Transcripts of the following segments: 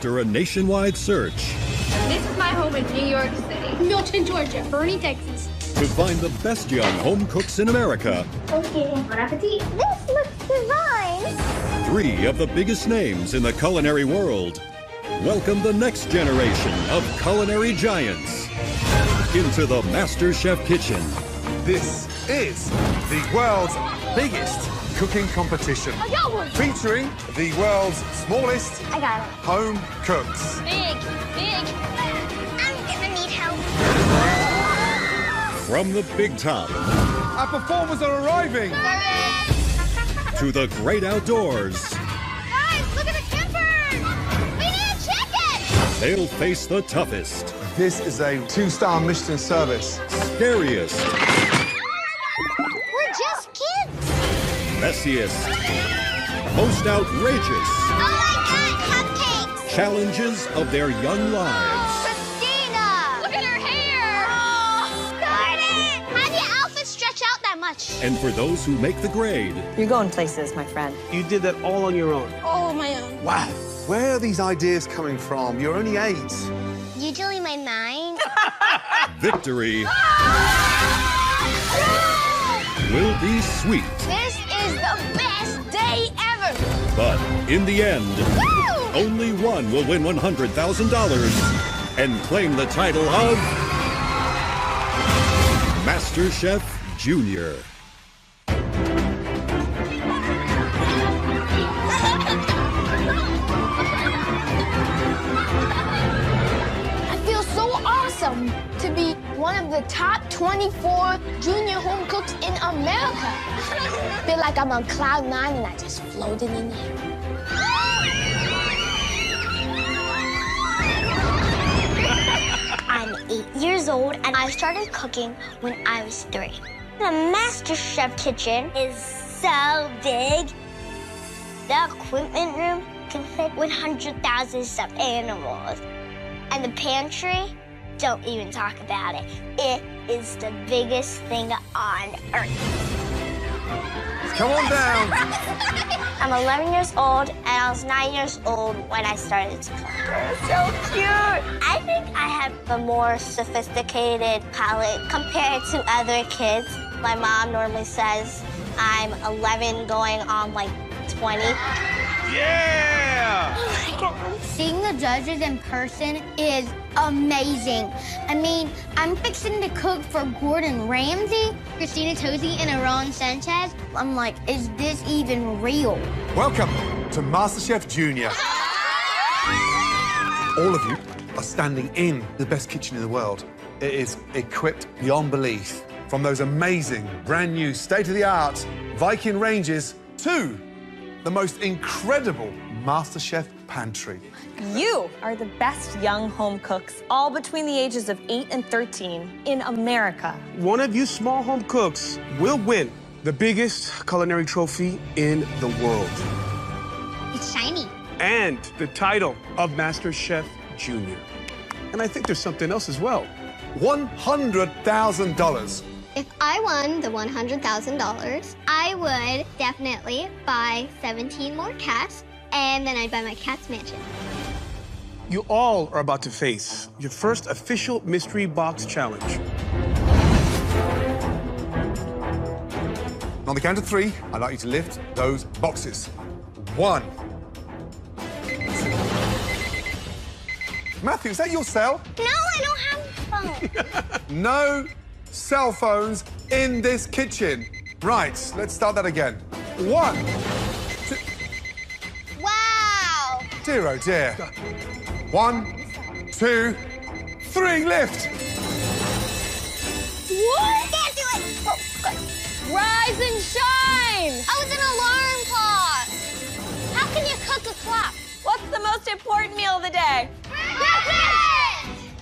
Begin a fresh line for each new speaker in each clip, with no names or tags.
after a nationwide search
This is my home in New York City.
Milton, Georgia. Bernie, Texas.
to find the best young home cooks in America,
Okay, bon appetit. This looks divine.
3 of the biggest names in the culinary world welcome the next generation of culinary giants into the Masterchef kitchen.
This is the world's biggest cooking competition,
I got one.
featuring the world's smallest
I got it.
home cooks.
Big. I'm gonna need help.
From the big top
Our performers are arriving.
to the great outdoors,
Guys, look at the camper. We need a chicken.
they'll face the toughest,
This is a 2-star Michelin service.
scariest,
We're just kids.
messiest, most outrageous
Oh my God, cupcakes.
challenges of their young lives.
Christina. Look at her hair. Oh, Jordan. How do your outfits stretch out that much?
And for those who make the grade,
You're going places, my friend.
You did that all on your own.
Oh, my own.
Wow. Where are these ideas coming from? You're only 8.
Usually my 9.
victory will be sweet.
This is the best day ever.
But in the end,
Woo!
only one will win $100,000 and claim the title of Masterchef Junior.
I feel so awesome to be one of the top 24 junior home cooks in America. I feel like I'm on cloud 9 and I just floated in here. I'm 8 years old and I started cooking when I was 3. The Masterchef kitchen is so big. The equipment room can fit 100,000 stuffed animals. And the pantry, don't even talk about it. It is the biggest thing on earth.
Come on down.
I'm 11 years old, and I was 9 years old when I started to cook. So cute. I think I have a more sophisticated palate compared to other kids. My mom normally says I'm 11 going on like 20.
Yeah!
Oh my God.
Seeing the judges in person is amazing. I mean, I'm fixing to cook for Gordon Ramsay, Christina Tosi, and Aaron Sanchez. I'm like, is this even real?
Welcome to Masterchef Junior. All of you are standing in the best kitchen in the world. It is equipped beyond belief. From those amazing, brand new, state-of-the-art Viking ranges to the most incredible Masterchef pantry.
You are the best young home cooks, all between the ages of 8 and 13 in America.
One of you small home cooks will win the biggest culinary trophy in the world
It's shiny.
and the title of Master Chef Junior. And I think there's something else as well.
$100,000.
If I won the $100,000, I would definitely buy 17 more cats, and then I'd buy my cat's mansion.
You all are about to face your first official mystery box challenge.
On the count of 3, I'd like you to lift those boxes. 1. Matthew, is that your cell?
No, I don't have a phone.
No cell phones in this kitchen. Right, let's start that again. 1, 2,
Wow.
dear, oh dear. 1, 2, 3, lift.
What? Can't do it. Oh, good.
Rise and shine!
I was an alarm clock. How can you cook a clock?
What's the most important meal of the day?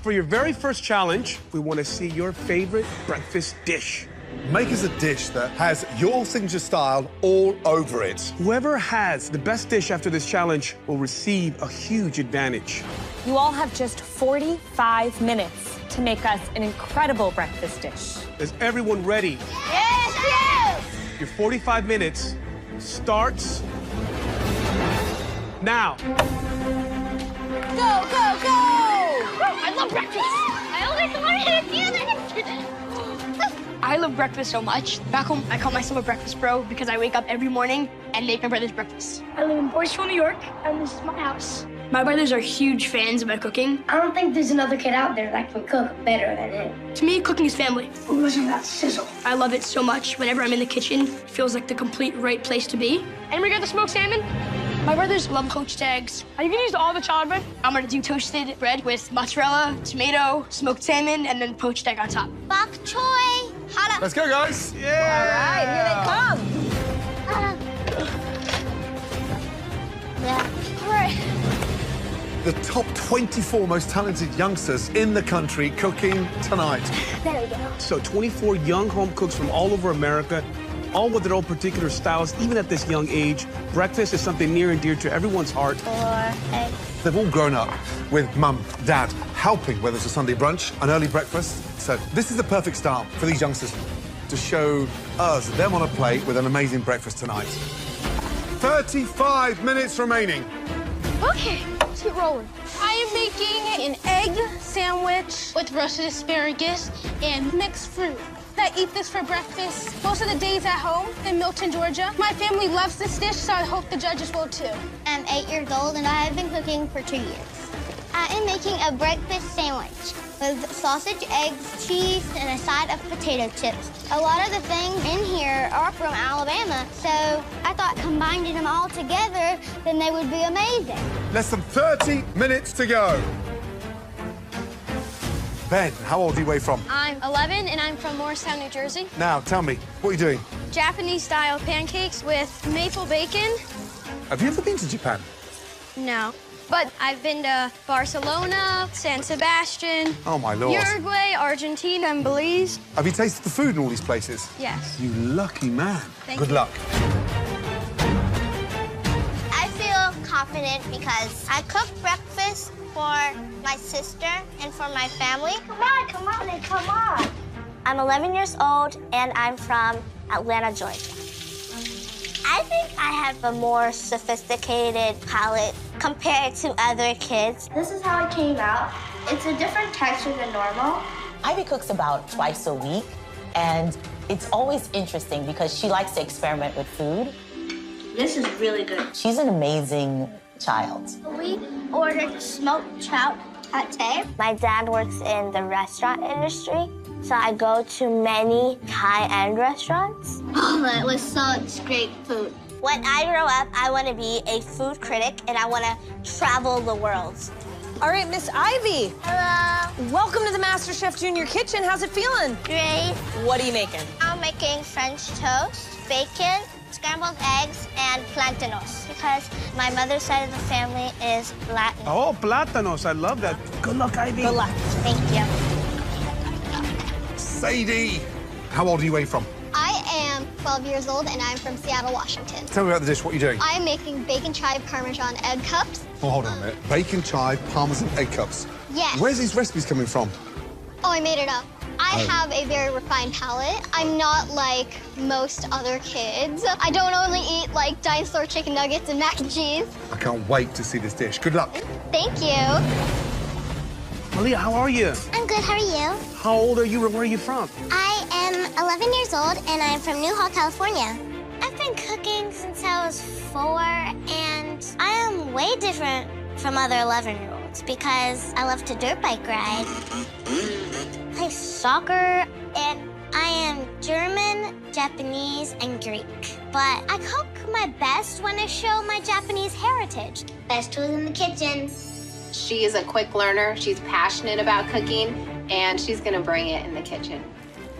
For your very first challenge, we want to see your favorite breakfast dish.
Make us a dish that has your signature style all over it.
Whoever has the best dish after this challenge will receive a huge advantage.
You all have just 45 minutes to make us an incredible breakfast dish.
Is everyone ready?
Yes, yes.
Your 45 minutes starts now.
Go, go, go! I love breakfast. I always wanted to do this.
I love breakfast so much. Back home, I call myself a breakfast bro because I wake up every morning and make my brothers breakfast. I live in Boyceville, New York, and this is my house. My brothers are huge fans of my cooking.
I don't think there's another kid out there that can cook better than him.
To me, cooking is family.
Listen to that sizzle.
I love it so much. Whenever I'm in the kitchen, it feels like the complete right place to be. And we got the smoked salmon. My brothers love poached eggs. You can use all the charred bread. I'm gonna do toasted bread with mozzarella, tomato, smoked salmon, and then poached egg on top.
Bok choy. Hot up.
Let's go, guys.
All right, here they come.
Yeah. All right.
The top 24 most talented youngsters in the country cooking tonight.
There we go.
So 24 young home cooks from all over America, all with their own particular styles, even at this young age. Breakfast is something near and dear to everyone's heart.
4 eggs.
They've all grown up with mum, dad, helping, whether it's a Sunday brunch, an early breakfast. So this is the perfect start for these youngsters to show us them on a plate with an amazing breakfast tonight. 35 minutes remaining.
Okay, let's get rolling. I am making an egg sandwich with roasted asparagus and mixed fruit. I eat this for breakfast most of the days at home in Milton, Georgia. My family loves this dish, so I hope the judges will too. I'm 8 years old and I have been cooking for 2 years. I am making a breakfast sandwich with sausage, eggs, cheese, and a side of potato chips. A lot of the things in here are from Alabama, so I thought combining them all together, then they would be amazing.
Less than 30 minutes to go. Ben, how old are you? Where are you from?
I'm 11 and I'm from Morristown, New Jersey.
Now, tell me, what are you doing?
Japanese-style pancakes with maple bacon.
Have you ever been to Japan?
No. But I've been to Barcelona, San Sebastian,
Oh, my Lord.
Uruguay, Argentina, and Belize.
Have you tasted the food in all these places?
Yes.
You lucky man.
Thank
Good
you.
luck.
I feel confident because I cook breakfast for my sister and for my family. Come on, come on, and come on. I'm 11 years old and I'm from Atlanta, Georgia. I think I have a more sophisticated palate compared to other kids. This is how it came out. It's a different texture than normal.
Ivy cooks about twice a week, and it's always interesting because she likes to experiment with food.
This is really good.
She's an amazing child.
We ordered smoked trout pate. My dad works in the restaurant industry, so I go to many high-end restaurants. Oh, that was such great food. When I grow up, I want to be a food critic, and I want to travel the world.
All right, Miss Ivy.
Hello.
Welcome to the Masterchef Junior Kitchen. How's it feeling?
Great.
What are you making?
I'm making French toast, bacon, scrambled eggs, and plantanos, because my mother's side of the family is Latin.
Oh, plátanos. I love that. Good luck, Ivy.
Good luck.
Thank you.
Sadie, how old are you? Where are you from?
I am 12 years old and I'm from Seattle, Washington.
Tell me about the dish. What are you doing?
I'm making bacon chive parmesan egg cups.
Oh, hold on a minute. Bacon, chive, parmesan, egg cups.
Yes.
Where's these recipes coming from?
Oh, I made it up. I have a very refined palate. I'm not like most other kids. I don't only eat like dinosaur chicken nuggets and mac and cheese.
I can't wait to see this dish. Good luck.
Thank you.
Malia, how are you?
I'm good. How are you?
How old are you and where are you from?
I am 11 years old, and I'm from Newhall, California. I've been cooking since I was 4, and I am way different from other 11-year-olds because I love to dirt bike ride, play soccer, and I am German, Japanese, and Greek. But I cook my best when I show my Japanese heritage. Best tools in the kitchen.
She is a quick learner. She's passionate about cooking, and she's gonna bring it in the kitchen.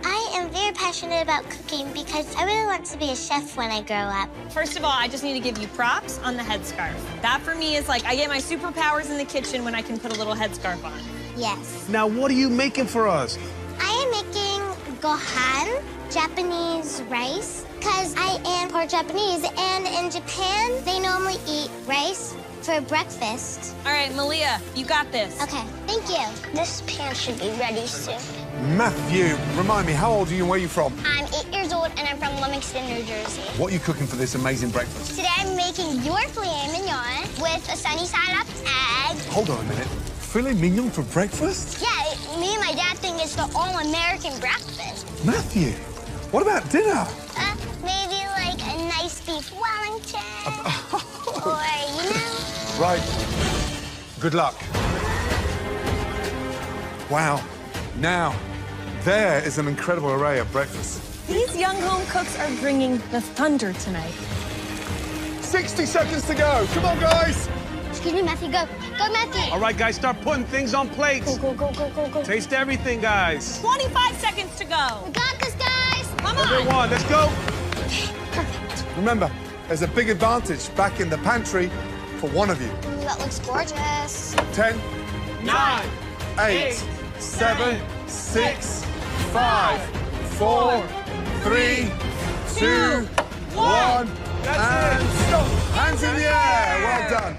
I am very passionate about cooking because I really want to be a chef when I grow up.
First of all, I just need to give you props on the headscarf. That for me is like, I get my superpowers in the kitchen when I can put a little headscarf on.
Yes.
Now, what are you making for us?
I am making gohan, Japanese rice, because I am part Japanese, and in Japan, they normally eat rice for breakfast.
All right, Malia, you got this.
Okay, thank you. This pan should be ready soon.
Matthew, remind me, how old are you and where are you from?
I'm 8 years old and I'm from Wilmington, New Jersey.
What are you cooking for this amazing breakfast?
Today I'm making your filet mignon with a sunny side up egg.
Hold on a minute. Filet mignon for breakfast?
Yeah, me and my dad think it's the all-American breakfast.
Matthew, what about dinner?
Maybe like a nice beef Wellington. Or, you know.
Right. Good luck. Wow. Now, there is an incredible array of breakfasts.
These young home cooks are bringing the thunder tonight.
60 seconds to go. Come on, guys.
Excuse me, Matthew, go. Go, Matthew.
All right, guys, start putting things on plates.
Go.
Taste everything, guys.
25 seconds to go.
We got this, guys.
Come on.
Everyone, let's go.
Remember, there's a big advantage back in the pantry for one of you.
Ooh, that looks gorgeous.
10,
9,
8, 7, 6, 5, 4, 3, 2, 1, and stop. Hands in the air. Well done.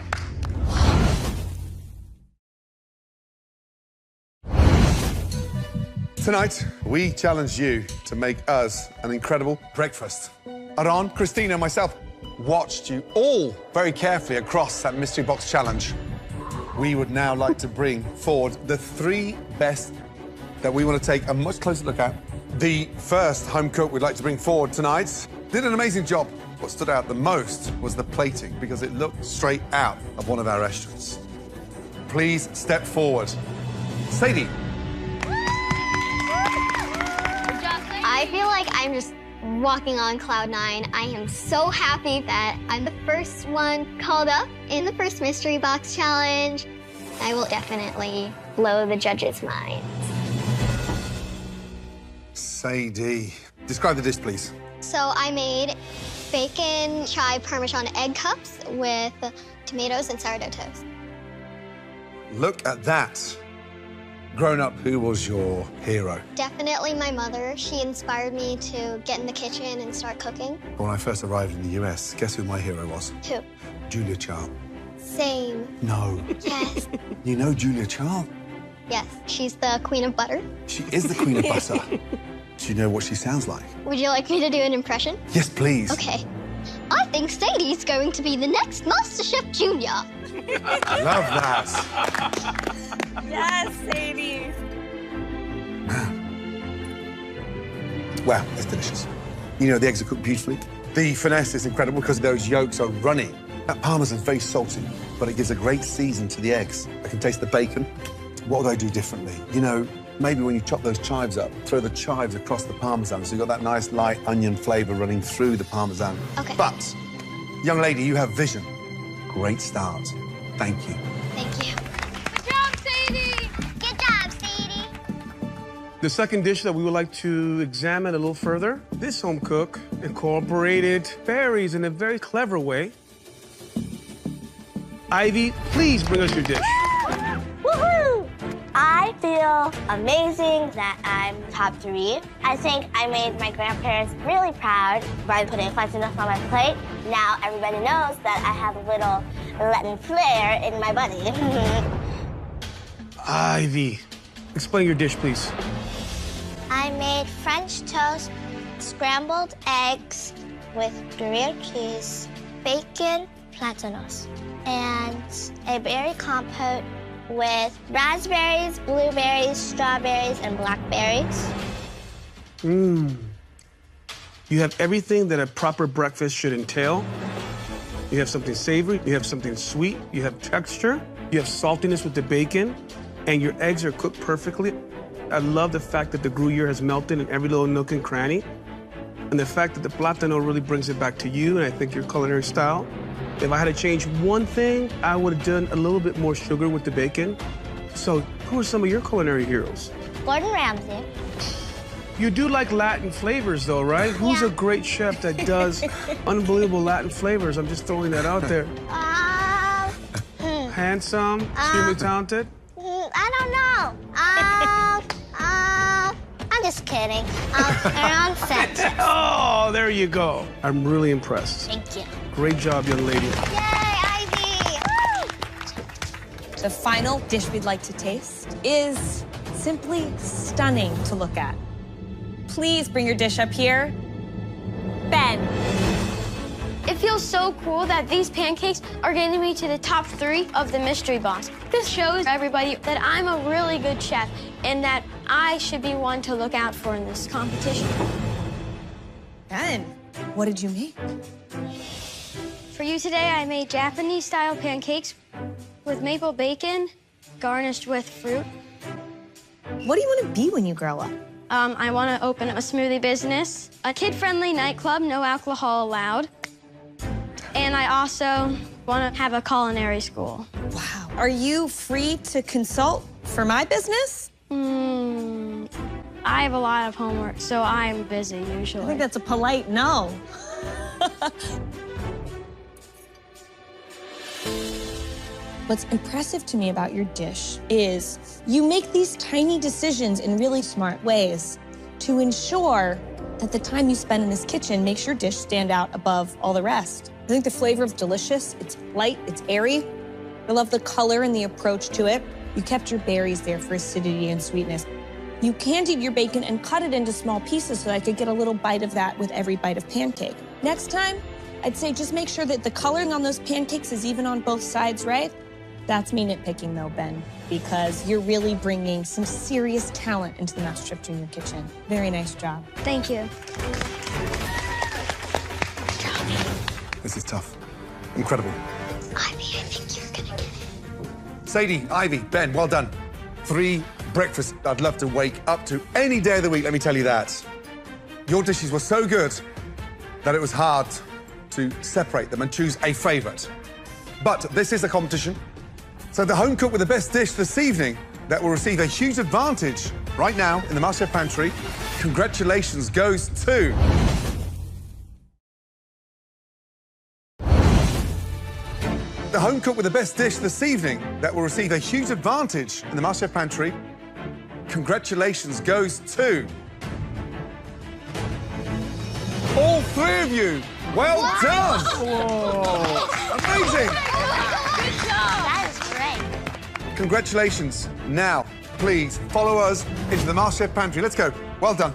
Tonight, we challenge you to make us an incredible breakfast. Aron, Christina, and myself watched you all very carefully across that mystery box challenge. We would now like to bring forward the 3 best that we want to take a much closer look at. The first home cook we'd like to bring forward tonight did an amazing job. What stood out the most was the plating, because it looked straight out of one of our restaurants. Please step forward. Sadie.
I feel like I'm just walking on cloud 9. I am so happy that I'm the first one called up in the first mystery box challenge. I will definitely blow the judges' minds.
Sadie. Describe the dish, please.
So I made bacon chive parmesan egg cups with tomatoes and sourdough toast.
Look at that. Grown up, who was your hero?
Definitely my mother. She inspired me to get in the kitchen and start cooking.
When I first arrived in the US, guess who my hero was?
Who?
Julia Child.
Same.
No.
Yes.
You know Julia Child?
Yes, she's the queen of butter.
She is the queen of butter. Do you know what she sounds like?
Would you like me to do an impression?
Yes, please.
Okay. I think Sadie's going to be the next MasterChef Junior.
I love that.
Yes, Sadie.
Wow, it's delicious. You know, the eggs are cooked beautifully. The finesse is incredible because those yolks are runny. That parmesan's very salty, but it gives a great season to the eggs. I can taste the bacon. What would I do differently? You know, maybe when you chop those chives up, throw the chives across the parmesan so you've got that nice light onion flavor running through the parmesan.
Okay.
But, young lady, you have vision. Great start. Thank you.
Thank you.
Good job, Sadie. Good job, Sadie.
The second dish that we would like to examine a little further, this home cook incorporated berries in a very clever way. Ivy, please bring us your dish.
Woohoo! I feel amazing that I'm top 3. I think I made my grandparents really proud by putting fancy enough on my plate. Now everybody knows that I have a little Latin flair in my body.
Ivy, explain your dish, please.
I made French toast, scrambled eggs with Gruyere cheese, bacon, platanos, and a berry compote with raspberries, blueberries, strawberries, and blackberries.
You have everything that a proper breakfast should entail. You have something savory, you have something sweet, you have texture, you have saltiness with the bacon, and your eggs are cooked perfectly. I love the fact that the Gruyere has melted in every little nook and cranny, and the fact that the platano really brings it back to you, and I think your culinary style. If I had to change one thing, I would have done a little bit more sugar with the bacon. So who are some of your culinary heroes?
Gordon Ramsay.
You do like Latin flavors, though, right? Who's a great chef that does unbelievable Latin flavors? I'm just throwing that out there. Handsome, extremely talented?
I don't know. I'm just kidding. Around Sanchez.
Oh, there you go. I'm really impressed.
Thank you.
Great job, young lady.
Yay, Ivy! Woo!
The final dish we'd like to taste is simply stunning to look at. Please bring your dish up here. Ben.
It feels so cool that these pancakes are getting me to the top 3 of the mystery box. This shows everybody that I'm a really good chef and that I should be one to look out for in this competition.
Ben, what did you make?
For you today, I made Japanese-style pancakes with maple bacon, garnished with fruit.
What do you want to be when you grow up?
I want to open a smoothie business, a kid-friendly nightclub, no alcohol allowed. And I also want to have a culinary school.
Wow. Are you free to consult for my business?
I have a lot of homework, so I'm busy usually.
I think that's a polite no. What's impressive to me about your dish is you make these tiny decisions in really smart ways to ensure that the time you spend in this kitchen makes your dish stand out above all the rest. I think the flavor is delicious. It's light, it's airy. I love the color and the approach to it. You kept your berries there for acidity and sweetness. You candied your bacon and cut it into small pieces so I could get a little bite of that with every bite of pancake. Next time, I'd say just make sure that the coloring on those pancakes is even on both sides, right? That's me nitpicking though, Ben, because you're really bringing some serious talent into the Masterchef Junior kitchen. Very nice job.
Thank you.
This is tough. Incredible.
Ivy, I think you're gonna get it.
Sadie, Ivy, Ben, well done. 3 breakfasts I'd love to wake up to any day of the week, let me tell you that. Your dishes were so good that it was hard to separate them and choose a favourite. But this is a competition. So the home cook with the best dish this evening that will receive a huge advantage right now in the Masterchef Pantry, congratulations goes to... The home cook with the best dish this evening that will receive a huge advantage in the Masterchef Pantry, congratulations goes to... all 3 of you. Well done. Whoa. Amazing.
Good job. That is great.
Congratulations. Now, please follow us into the Masterchef Pantry. Let's go. Well done.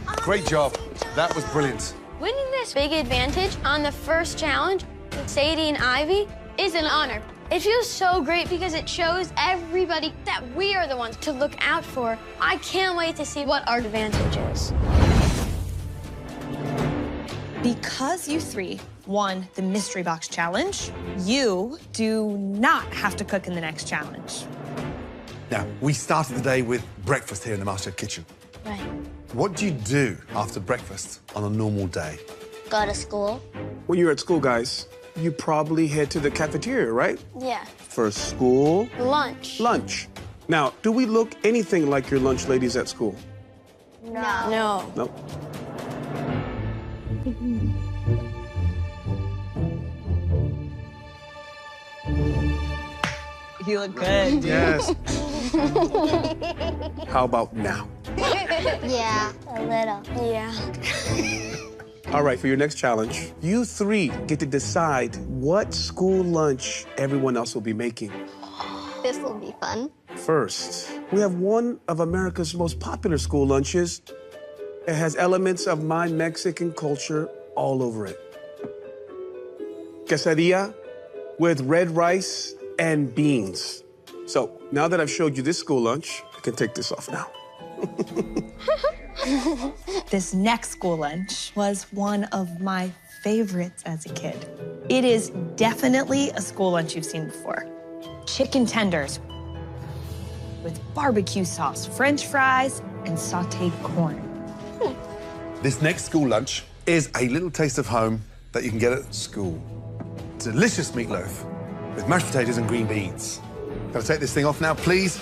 Great job. That was brilliant.
Winning this big advantage on the first challenge with Sadie and Ivy is an honor. It feels so great because it shows everybody that we are the ones to look out for. I can't wait to see what our advantage is.
Because you 3 won the Mystery Box Challenge, you do not have to cook in the next challenge.
Now, we started the day with breakfast here in the Masterchef kitchen.
Right.
What do you do after breakfast on a normal day?
Go to school?
When you're at school, guys, you probably head to the cafeteria, right?
Yeah.
For school.
Lunch.
Lunch. Now, do we look anything like your lunch ladies at school?
No. No.
No.
You look good, dude.
Yes. How about now?
Yeah, a little.
Yeah.
All right, for your next challenge, you 3 get to decide what school lunch everyone else will be making.
This will be fun.
First, we have one of America's most popular school lunches. It has elements of my Mexican culture all over it. Quesadilla with red rice and beans. So now that I've showed you this school lunch, I can take this off now.
This next school lunch was one of my favorites as a kid. It is definitely a school lunch you've seen before. Chicken tenders with barbecue sauce, French fries, and sauteed corn.
This next school lunch is a little taste of home that you can get at school. Delicious meatloaf with mashed potatoes and green beans. Can I take this thing off now, please?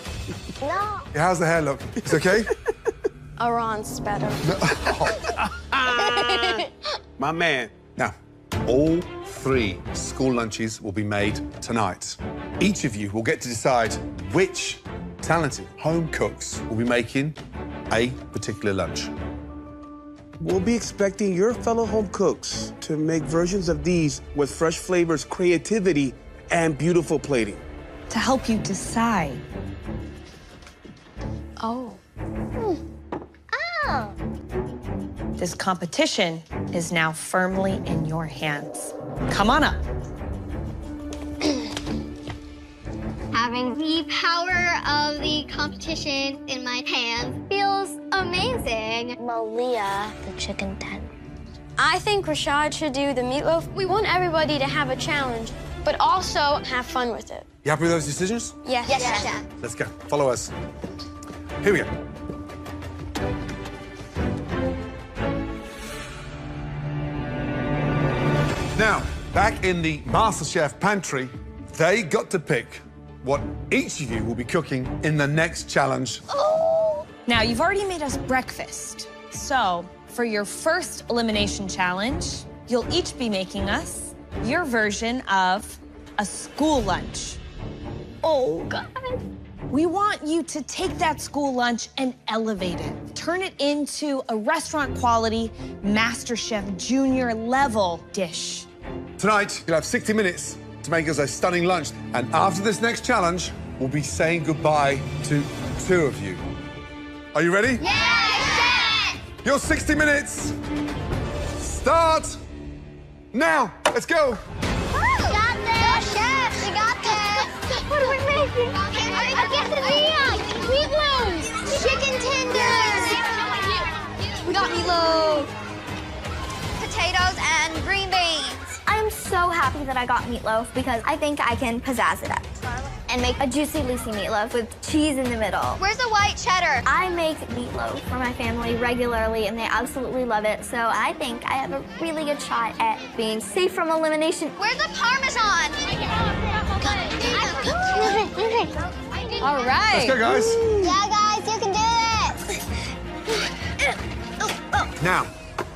No.
How's the hair look? It's okay?
Iran's better.
My man.
Now, all 3 school lunches will be made tonight. Each of you will get to decide which talented home cooks will be making a particular lunch.
We'll be expecting your fellow home cooks to make versions of these with fresh flavors, creativity, and beautiful plating.
To help you decide, Oh.
Oh.
This competition is now firmly in your hands. Come on up.
Having the power of the competition in my hands feels amazing.
Malia, the chicken tender.
I think Rashad should do the meatloaf. We want everybody to have a challenge, but also have fun with it.
You happy with those decisions?
Yes.
Yes, Chef.
Let's go. Follow us. Here we go. Now, back in the Masterchef pantry, they got to pick what each of you will be cooking in the next challenge.
Now, you've already made us breakfast. So, for your first elimination challenge, you'll each be making us your version of a school lunch.
Oh, God.
We want you to take that school lunch and elevate it. Turn it into a restaurant-quality MasterChef Junior level dish.
Tonight, you'll have 60 minutes to make us a stunning lunch. And after this next challenge, we'll be saying goodbye to 2 of you. Are you ready?
Yes,
Your 60 minutes start now. Let's go.
We got this. Go, Chef. We got this. What are we making? Quesadilla, meatloaf, chicken tenders.
We got meatloaf, potatoes, and green beans.
I'm so happy that I got meatloaf because I think I can pizzazz it up and make a juicy Lucy meatloaf with cheese in the middle.
Where's the white cheddar?
I make meatloaf for my family regularly, and they absolutely love it. So I think I have a really good shot at being safe from elimination.
Where's the Parmesan?
All right.
Let's go, guys.
Yeah, guys, you can do it.
Now,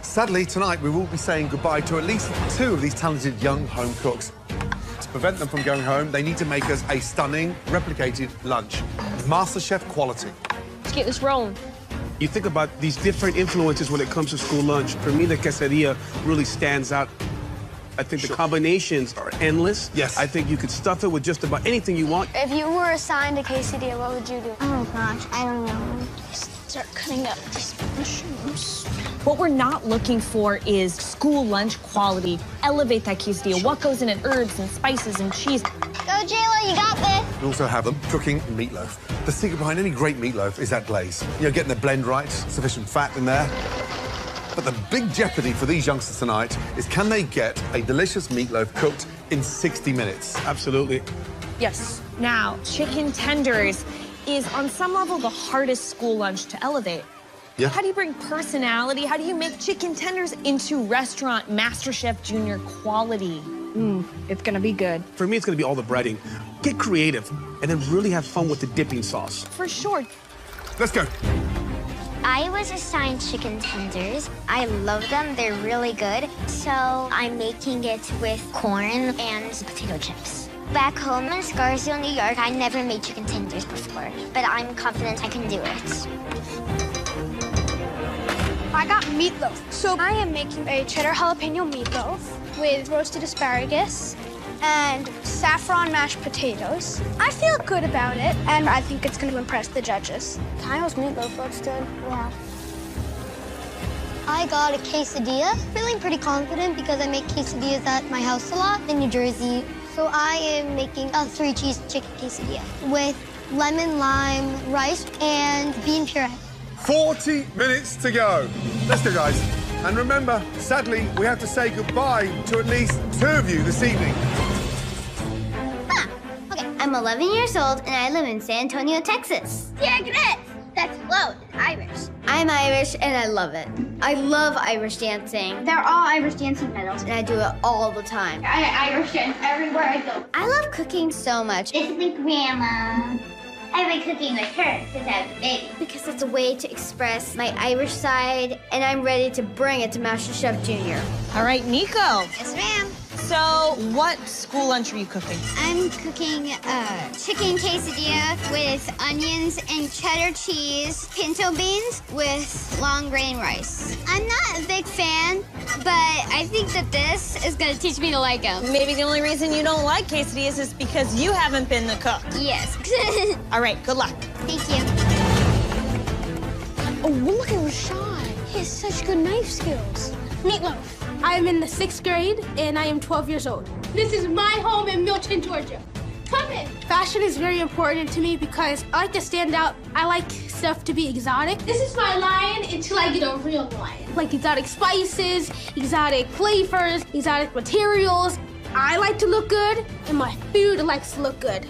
sadly, tonight we will be saying goodbye to at least 2 of these talented young home cooks. To prevent them from going home, they need to make us a stunning, replicated lunch. MasterChef quality.
Let's get this rolling.
You think about these different influences when it comes to school lunch. For me, the quesadilla really stands out. I think the combinations are endless.
Yes.
I think you could stuff it with just about anything you want.
If you were assigned a quesadilla, what would you do?
Oh, gosh, I don't know.
Start cutting up these mushrooms.
What we're not looking for is school lunch quality. Elevate that quesadilla. What goes in it? Herbs and spices and cheese.
Go, Jayla, you got this.
We also have them cooking meatloaf. The secret behind any great meatloaf is that glaze. You know, getting the blend right, sufficient fat in there. But the big jeopardy for these youngsters tonight is can they get a delicious meatloaf cooked in 60 minutes?
Absolutely.
Yes. Now, chicken tenders is on some level the hardest school lunch to elevate.
Yeah.
How do you bring personality? How do you make chicken tenders into restaurant MasterChef Junior quality?
It's gonna be good.
For me, it's going to be all the breading. Get creative, and then really have fun with the dipping sauce.
For sure.
Let's go.
I was assigned chicken tenders. I love them. They're really good. So I'm making it with corn and potato chips. Back home in Scarsdale, New York, I never made chicken tenders before, but I'm confident I can do it.
I got meatloaf. So I am making a cheddar jalapeno meatloaf with roasted asparagus and saffron mashed potatoes. I feel good about it, and I think it's going to impress the judges. Kyle's meatloaf looks good.
Yeah.
I got a quesadilla. Feeling pretty confident because I make quesadillas at my house a lot in New Jersey. So I am making a 3-cheese chicken quesadilla with lemon, lime, rice, and bean puree.
40 minutes to go. Let's go, guys. And remember, sadly, we have to say goodbye to at least 2 of you this evening.
Okay, I'm 11 years old, and I live in San Antonio, Texas. Yeah, great. That's float, Irish. I'm Irish, and I love it. I love Irish dancing. They're all Irish dancing medals, and I do it all the time. I Irish dance everywhere I go. I love cooking so much. This is my grandma. I've been cooking with her since I was a baby. Because it's a way to express my Irish side, and I'm ready to bring it to MasterChef Junior.
All right, Nico.
Yes, ma'am.
So, what school lunch are you cooking?
I'm cooking a chicken quesadilla with onions and cheddar cheese, pinto beans with long grain rice. I'm not a big fan, but I think that this is gonna teach me to like them.
Maybe the only reason you don't like quesadillas is because you haven't been the cook.
Yes.
All right, good luck.
Thank you.
look at Rashad. He has such good knife skills.
Meatloaf. I am in the 6th grade, and I am 12 years old. This is my home in Milton, Georgia. Come in. Fashion is very important to me because I like to stand out. I like stuff to be exotic. This is my lion until I get a real lion. Like exotic spices, exotic flavors, exotic materials. I like to look good, and my food likes to look good.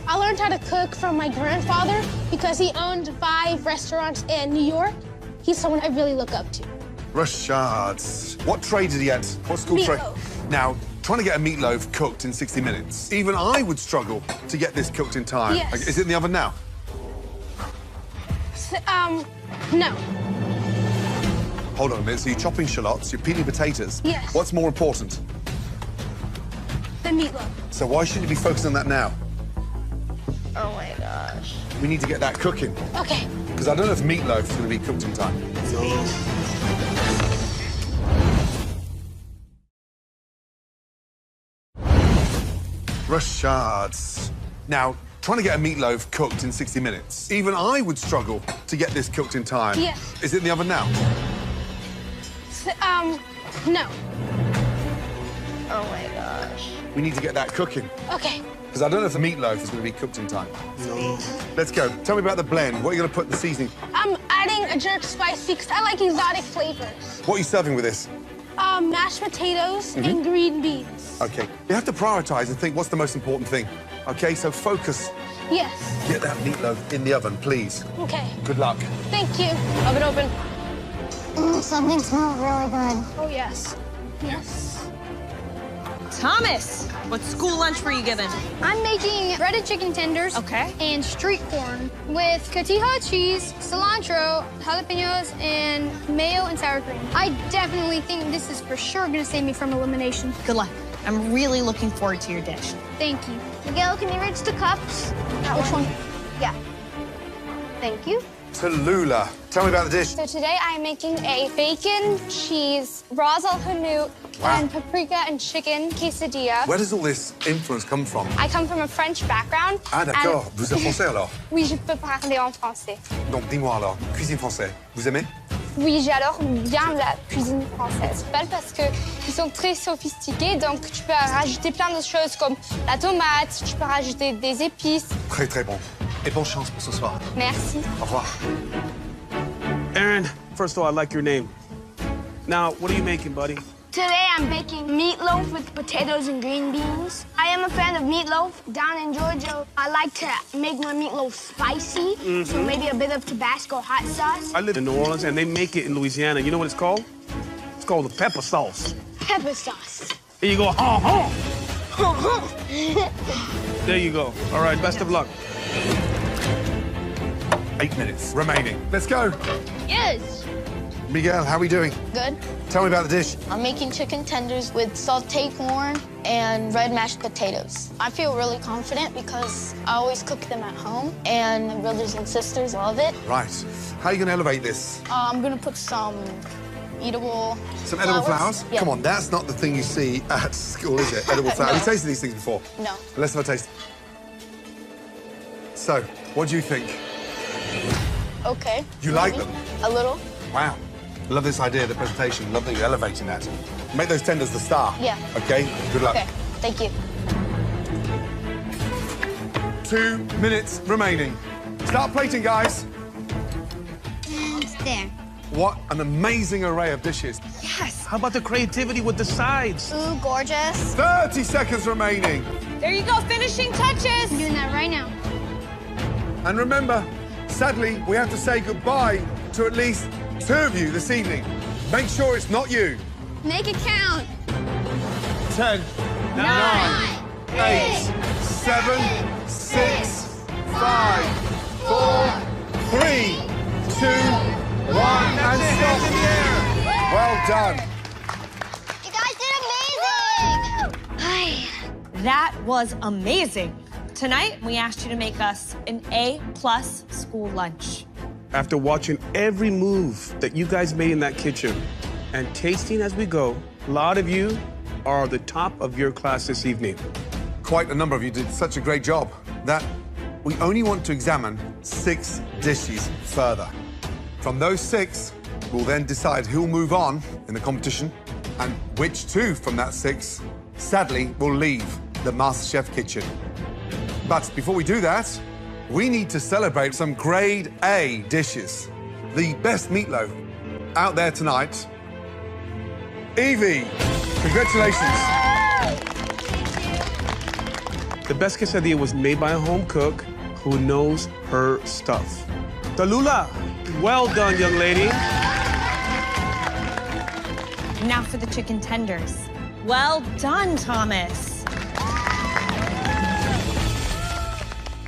I learned how to cook from my grandfather because he owned 5 restaurants in New York. He's someone I really look up to.
Rashad. What trade did he get? What school trade?
Meatloaf.
Now, trying to get a meatloaf cooked in 60 minutes. Even I would struggle to get this cooked in time.
Yes.
Is it in the oven now?
No.
Hold on a minute. So you're chopping shallots, you're peeling potatoes.
Yes.
What's more important?
The meatloaf.
So why shouldn't you be focused on that now?
Oh my gosh.
We need to get that cooking.
Okay.
Because I don't know if meatloaf is going to be cooked in time. Rashad. Now, trying to get a meatloaf cooked in 60 minutes. Even I would struggle to get this cooked in time.
Yes.
Is it in the oven now?
No.
Oh my gosh.
We need to get that cooking.
Okay.
Because I don't know if the meatloaf is going to be cooked in time. Let's go. Tell me about the blend. What are you going to put in the seasoning?
I'm adding a jerk spice because I like exotic flavors.
What are you serving with this?
Mashed potatoes and green beans.
Okay. You have to prioritize and think what's the most important thing. Okay, so focus.
Yes.
Get that meatloaf in the oven, please.
Okay.
Good luck.
Thank you. Oven open.
Something smells really good.
Oh, yes. Yes.
Thomas, what school lunch were you given?
I'm making breaded chicken tenders and street corn with cotija cheese, cilantro, jalapenos, and mayo and sour cream. I definitely think this is for sure gonna save me from elimination.
Good luck. I'm really looking forward to your dish.
Thank you. Miguel, can you reach the cups? Which one? Yeah. Thank you.
Tallulah. Tell me about the dish.
So today I'm making a bacon, cheese, ras al hanout, and paprika and chicken quesadilla.
Where does all this influence come from?
I come from a French background.
Ah, d'accord. Vous êtes français, alors?
Oui, je peux parler en français.
Donc, dis-moi, alors, cuisine française, vous aimez?
Oui, j'adore bien la cuisine française. Pas parce qu'ils sont très sophistiqués, donc tu peux rajouter plein de choses comme la tomate, tu peux rajouter des épices.
Très, très bon. Et bonne chance pour ce soir.
Merci.
Au revoir.
Aaron, first of all, I like your name. Now, what are you making, buddy?
Today I'm baking meatloaf with potatoes and green beans. I am a fan of meatloaf. Down in Georgia, I like to make my meatloaf spicy, so maybe a bit of Tabasco hot sauce.
I live in New Orleans, and they make it in Louisiana. You know what it's called? It's called the pepper sauce.
Pepper sauce.
Here you go. There you go. All right, best of luck.
8 minutes remaining. Let's go.
Yes.
Miguel, how are we doing?
Good.
Tell me about the dish.
I'm making chicken tenders with sauteed corn and red mashed potatoes. I feel really confident because I always cook them at home, and my brothers and sisters love it.
Right. How are you going to elevate this?
I'm gonna put some edible
Some edible flowers?
Yeah.
Come on, that's not the thing you see at school, is it? Edible flowers.
No.
Have you tasted these things before?
No.
Let's have a taste. So, what do you think?
Okay.
You like
Maybe.
them?
A little.
Wow. Love this idea, the presentation. Love that you're elevating that. Make those tenders the star.
Yeah.
Okay? Good luck.
Okay. Thank you.
2 minutes remaining. Start plating, guys.
It's there.
What an amazing array of dishes.
Yes.
How about the creativity with the sides?
Ooh, gorgeous.
30 seconds remaining.
There you go, finishing touches.
I'm doing that right now.
And remember, sadly, we have to say goodbye to at least 2 of you this evening. Make sure it's not you.
Make it count.
10, 9, 8, 7, 6, 5, 4, 3, 2, 1, and stop. Well done.
You guys did amazing.
That was amazing. Tonight, we asked you to make us an A+ school lunch.
After watching every move that you guys made in that kitchen and tasting as we go, a lot of you are the top of your class this evening.
Quite a number of you did such a great job that we only want to examine 6 dishes further. From those 6, we'll then decide who'll move on in the competition and which 2 from that 6, sadly, will leave the MasterChef kitchen. But before we do that, we need to celebrate some grade A dishes. The best meatloaf out there tonight. Evie, congratulations.
The best quesadilla was made by a home cook who knows her stuff. Tallulah, well done, young lady.
Now for the chicken tenders. Well done, Thomas.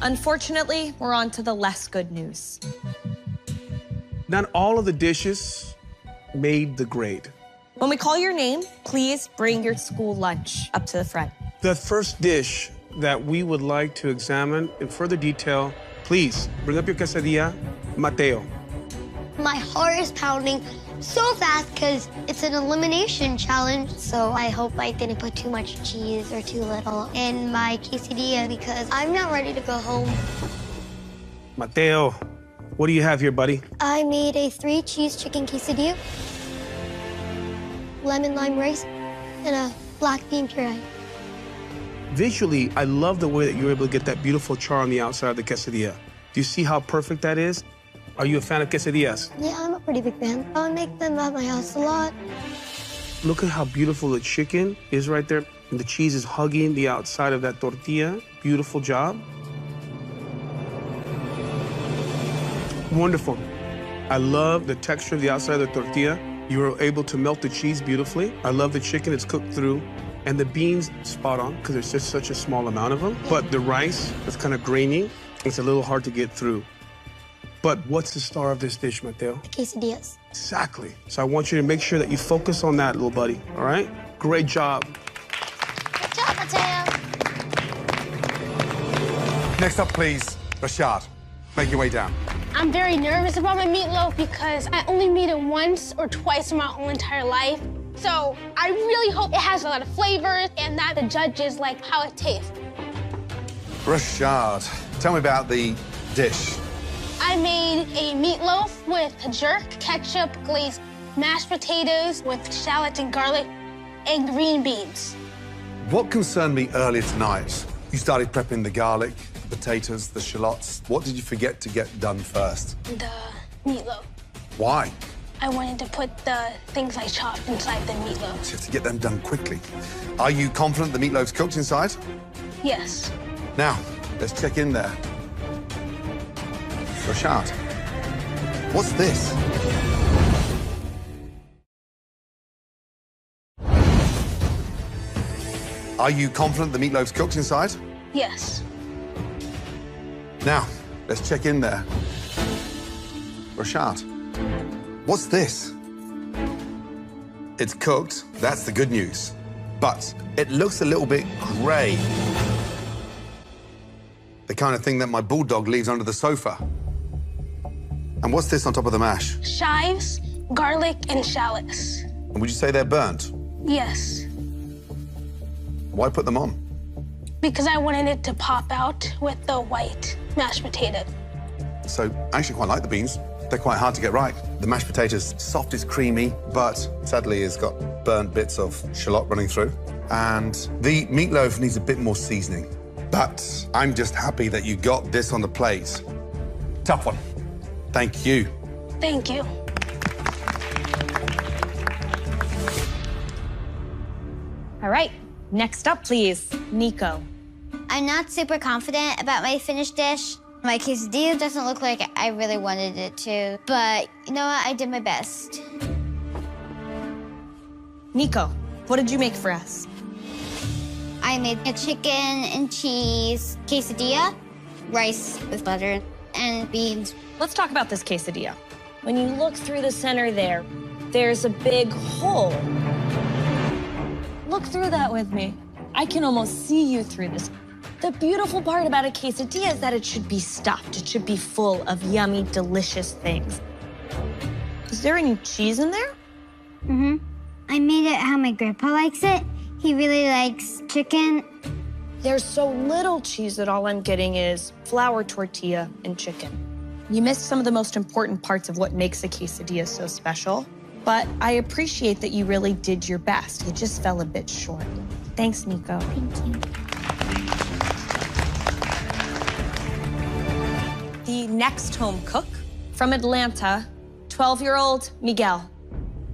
Unfortunately, we're on to the less good news.
Not all of the dishes made the grade.
When we call your name, please bring your school lunch up to the front.
The first dish that we would like to examine in further detail, please bring up your quesadilla, Mateo.
My heart is pounding so fast because it's an elimination challenge. So I hope I didn't put too much cheese or too little in my quesadilla because I'm not ready to go home.
Mateo, what do you have here, buddy?
I made a 3-cheese chicken quesadilla, lemon lime rice, and a black bean puree.
Visually, I love the way that you're able to get that beautiful char on the outside of the quesadilla. Do you see how perfect that is? Are you a fan of quesadillas?
Yeah, I'm a pretty big fan. I make them at my house a lot.
Look at how beautiful the chicken is right there. And the cheese is hugging the outside of that tortilla. Beautiful job. Wonderful. I love the texture of the outside of the tortilla. You were able to melt the cheese beautifully. I love the chicken, it's cooked through. And the beans, spot on, because there's just such a small amount of them. But the rice, it's kind of grainy. It's a little hard to get through. But what's the star of this dish, Mateo?
Quesadillas.
Exactly. So I want you to make sure that you focus on that, little buddy, all right? Great job.
Good job, Mateo.
Next up, please, Rashad. Make your way down.
I'm very nervous about my meatloaf because I only made it once or twice in my whole entire life. So I really hope it has a lot of flavors and that the judges like how it tastes.
Rashad, tell me about the dish.
I made a meatloaf with a jerk, ketchup, glazed mashed potatoes with shallots and garlic, and green beans.
What concerned me earlier tonight, you started prepping the garlic, the potatoes, the shallots. What did you forget to get done first?
The meatloaf.
Why?
I wanted to put the things I chopped inside the meatloaf.
So you have to get them done quickly. Are you confident the meatloaf's cooked inside?
Yes.
Now, let's check in there. Rashad, what's this? Are you confident the meatloaf's cooked inside?
Yes.
Now, let's check in there. Rashad, what's this? It's cooked, that's the good news. But it looks a little bit gray. The kind of thing that my bulldog leaves under the sofa. And what's this on top of the mash?
Chives, garlic, and shallots.
And would you say they're burnt?
Yes.
Why put them on?
Because I wanted it to pop out with the white mashed potato.
So I actually quite like the beans. They're quite hard to get right. The mashed potatoes, soft, is creamy, but sadly it's got burnt bits of shallot running through. And the meatloaf needs a bit more seasoning. But I'm just happy that you got this on the plate. Tough one. Thank you.
Thank you.
All right, next up, please, Nico.
I'm not super confident about my finished dish. My quesadilla doesn't look like I really wanted it to, but you know what? I did my best.
Nico, what did you make for us?
I made a chicken and cheese quesadilla, rice with butter, and beans.
Let's talk about this quesadilla. When you look through the center there, there's a big hole. Look through that with me. I can almost see you through this. The beautiful part about a quesadilla is that it should be stuffed. It should be full of yummy, delicious things. Is there any cheese in there?
Mm-hmm. I made it how my grandpa likes it. He really likes chicken.
There's so little cheese that all I'm getting is flour tortilla and chicken. You missed some of the most important parts of what makes a quesadilla so special, but I appreciate that you really did your best. You just fell a bit short. Thanks, Nico.
Thank you.
The next home cook from Atlanta, 12-year-old Miguel.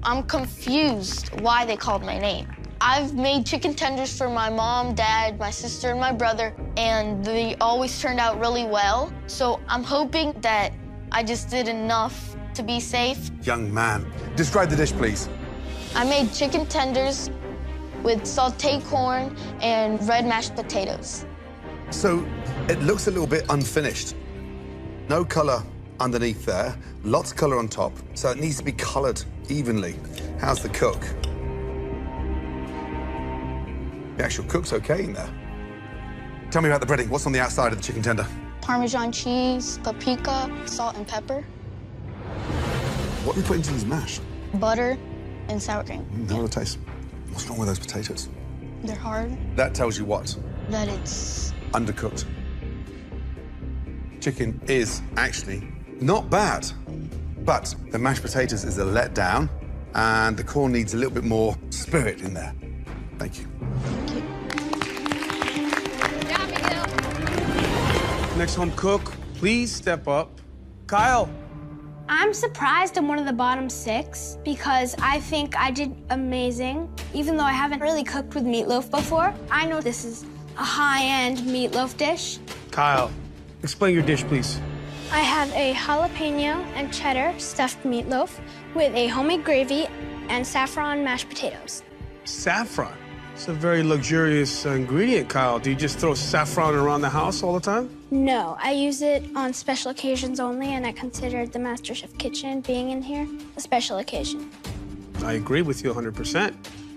I'm confused why they called my name. I've made chicken tenders for my mom, dad, my sister, and my brother, and they always turned out really well. So I'm hoping that I just did enough to be safe.
Young man, describe the dish, please.
I made chicken tenders with sauteed corn and red mashed potatoes.
So it looks a little bit unfinished. No color underneath there, lots of color on top, so it needs to be colored evenly. How's the cook? The actual cook's okay in there. Tell me about the breading. What's on the outside of the chicken tender?
Parmesan cheese, paprika, salt and pepper,
What do we put into these mash?
butter, and sour cream.
How do it taste? What's wrong with those potatoes?
They're hard,
That tells you what?
that it's
Undercooked. Chicken is actually not bad, but the mashed potatoes is a letdown, and the corn needs a little bit more spirit in there. Thank you.
Next home cook, please step up. Kyle.
I'm surprised I'm one of the bottom 6 because I think I did amazing. Even though I haven't really cooked with meatloaf before, I know this is a high-end meatloaf dish.
Kyle, explain your dish, please.
I have a jalapeno and cheddar stuffed meatloaf with a homemade gravy and saffron mashed potatoes.
Saffron. It's a very luxurious ingredient, Kyle. Do you just throw saffron around the house all the time?
No, I use it on special occasions only, and I considered the Masterchef kitchen being in here a special occasion.
I agree with you 100%.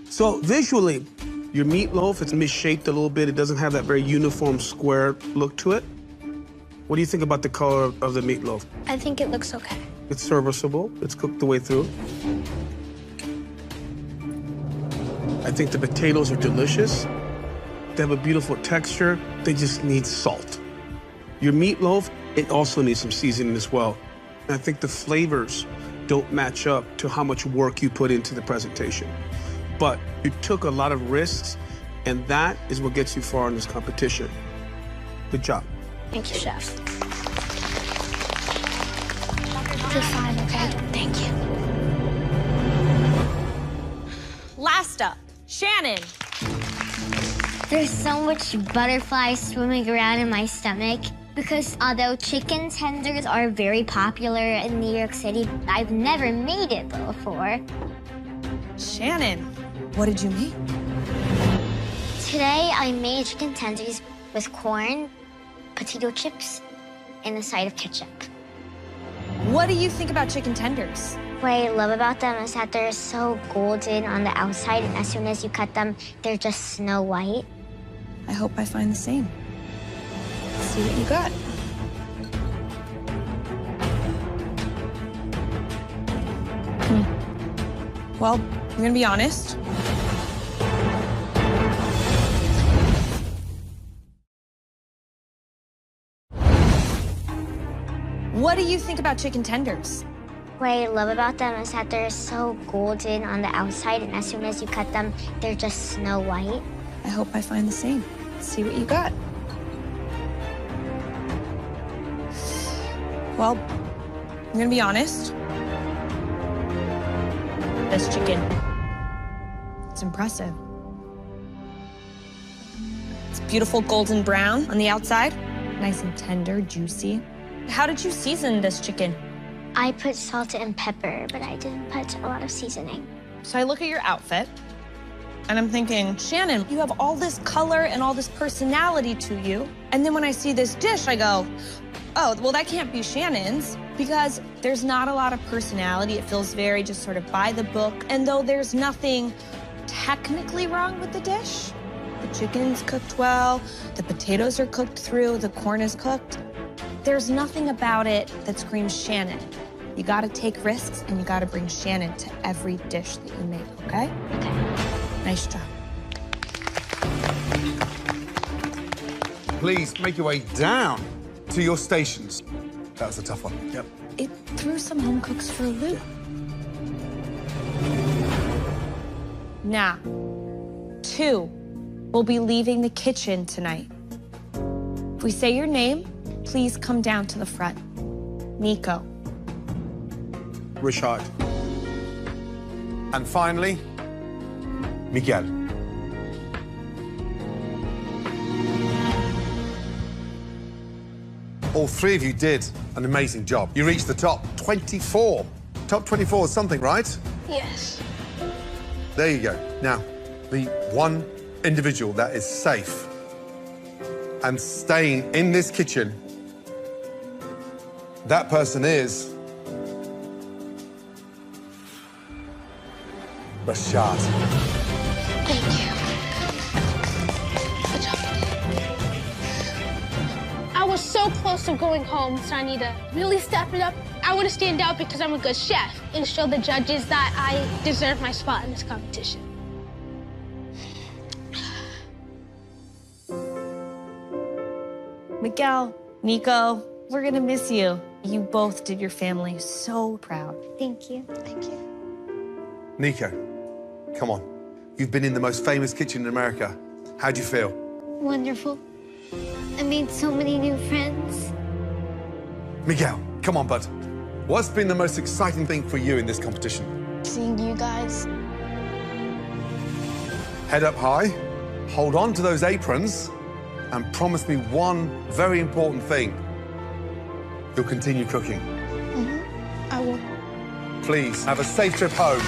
So visually, your meatloaf, it's misshaped a little bit. It doesn't have that very uniform square look to it. What do you think about the color of the meatloaf?
I think it looks okay.
It's serviceable. It's cooked the way through. I think the potatoes are delicious. They have a beautiful texture. They just need salt. Your meatloaf, it also needs some seasoning as well. And I think the flavors don't match up to how much work you put into the presentation. But you took a lot of risks, and that is what gets you far in this competition. Good job.
Thank you, Chef. You're fine, okay? Thank you.
Last up, Shannon.
There's so much butterflies swimming around in my stomach because although chicken tenders are very popular in New York City, I've never made it before.
Shannon, what did you make?
Today, I made chicken tenders with corn, potato chips, and a side of ketchup.
What do you think about chicken tenders?
What I love about them is that they're so golden on the outside, and as soon as you cut them, they're just snow white.
I hope I find the same. Let's see what you got. Well, I'm gonna be honest. What do you think about chicken tenders?
What I love about them is that they're so golden on the outside, and as soon as you cut them, they're just snow white.
I hope I find the same. Let's see what you got. Well, I'm gonna be honest. This chicken, it's impressive. It's beautiful golden brown on the outside, nice and tender, juicy. How did you season this chicken?
I put salt and pepper, but I didn't put a lot of seasoning.
So I look at your outfit, and I'm thinking, Shannon, you have all this color and all this personality to you. And then when I see this dish, I go, oh, well, that can't be Shannon's because there's not a lot of personality. It feels very just sort of by the book. And though there's nothing technically wrong with the dish, the chicken's cooked well, the potatoes are cooked through, the corn is cooked, there's nothing about it that screams Shannon. You gotta take risks and you gotta bring Shannon to every dish that you make, okay?
Okay.
Nice job.
Please make your way down to your stations. That was a tough one.
Yep.
It threw some home cooks for a loop. Now, 2 will be leaving the kitchen tonight. If we say your name, please come down to the front. Nico.
Rashad.
And finally, Miguel. All 3 of you did an amazing job. You reached the top 24. Top 24 is something, right?
Yes.
There you go. Now, the one individual that is safe and staying in this kitchen, that person is Rashad.
Thank you. Good job. I was so close to going home, so I need to really step it up. I want to stand out because I'm a good chef and show the judges that I deserve my spot in this competition.
Miguel, Nico, we're gonna miss you. You both did your family so proud.
Thank you.
Thank you.
Nico, come on. You've been in the most famous kitchen in America. How do you feel?
Wonderful. I made so many new friends.
Miguel, come on, bud. What's been the most exciting thing for you in this competition?
Seeing you guys.
Head up high, hold on to those aprons, and promise me one very important thing. You'll continue cooking.
I will.
Please, have a safe trip home.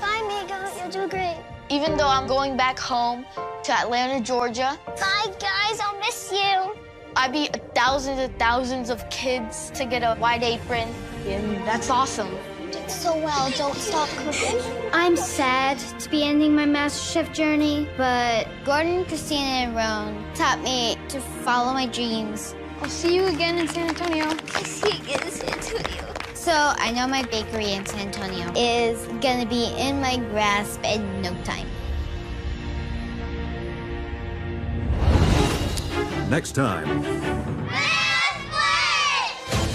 Bye, Miguel. You'll do great.
Even though I'm going back home to Atlanta, Georgia,
Bye, guys. I'll miss you.
I beat thousands and thousands of kids to get a white apron, and that's awesome.
You did so well. Don't stop cooking.
I'm sad to be ending my Masterchef journey, but Gordon, Christina, and Roan taught me to follow my dreams.
I'll see you again in San Antonio.
I see you again in San Antonio.
So I know my bakery in San Antonio is gonna be in my grasp in no time.
Next time,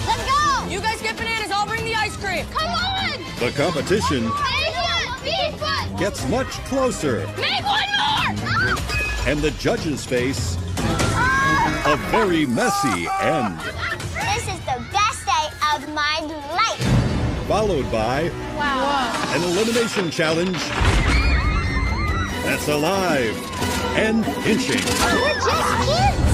Let's go!
You guys get bananas, I'll bring the ice cream.
Come on!
the competition
Big one!
gets much closer,
Make one more!
and the judges face a very messy end,
This is the best day of my life.
followed by an elimination challenge that's alive and pinching.
We're just kids.